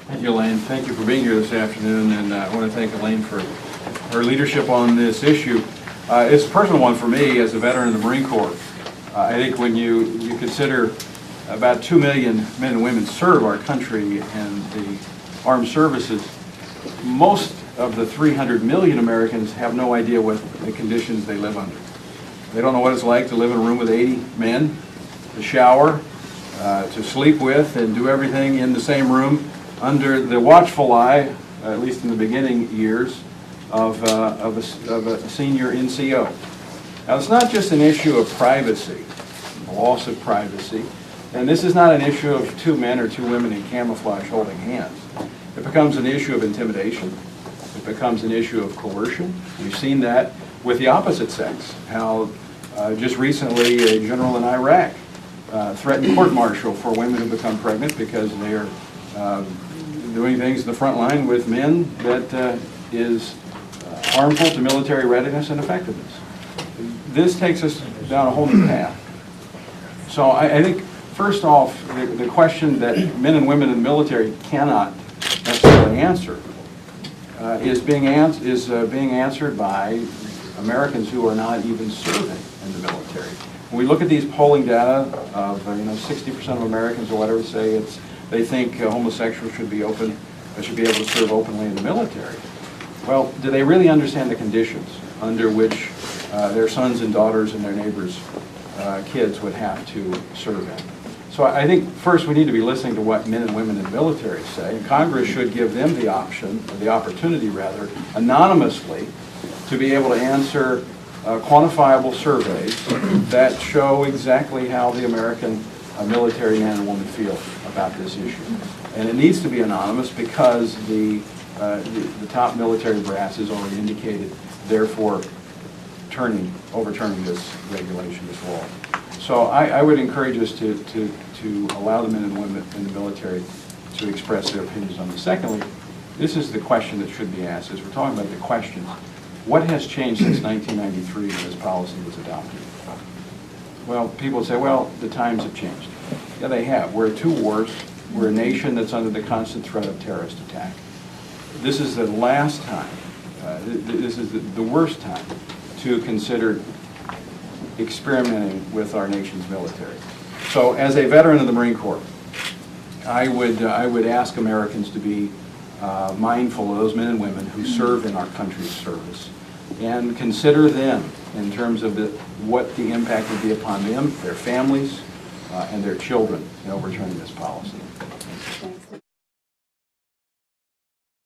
Thank you, Elaine. Thank you for being here this afternoon, and I want to thank Elaine for her leadership on this issue. It's a personal one for me as a veteran of the Marine Corps. I think when you consider about 2 million men and women serve our country in the armed services, most of the 300 million Americans have no idea what the conditions they live under. They don't know what it's like to live in a room with 80 men, to shower, to sleep with, and do everything in the same room under the watchful eye, at least in the beginning years, of a senior NCO. Now, it's not just an issue of privacy, loss of privacy, and this is not an issue of 2 men or 2 women in camouflage holding hands. It becomes an issue of intimidation. It becomes an issue of coercion. We've seen that with the opposite sex, how just recently a general in Iraq threatened court-martial for women who become pregnant because they are doing things in the front line with men that is harmful to military readiness and effectiveness. This takes us down a whole new path. So I think, first off, the question that men and women in the military cannot necessarily answer is being answered by Americans who are not even serving in the military. When we look at these polling data of 60% of Americans or whatever say they think homosexuals should be able to serve openly in the military. Well, do they really understand the conditions under which their sons and daughters and their neighbors' kids would have to serve in? So I think first we need to be listening to what men and women in the military say, and Congress should give them the option, or the opportunity rather, anonymously to be able to answer quantifiable surveys that show exactly how the American military man and woman feel about this issue. And it needs to be anonymous because the top military brass has already indicated, therefore overturning this regulation, this law. So I would encourage us to allow the men and women in the military to express their opinions on this. Secondly, this is the question that should be asked. As we're talking about the questions, what has changed since 1993 when this policy was adopted? Well, people say, well, the times have changed. Yeah, they have. We're at 2 wars. We're a nation that's under the constant threat of terrorist attack. This is the last time, this is the worst time to consider experimenting with our nation's military. So as a veteran of the Marine Corps, I would ask Americans to be mindful of those men and women who serve in our country's service and consider them in terms of what the impact would be upon them, their families, and their children in overturning this policy.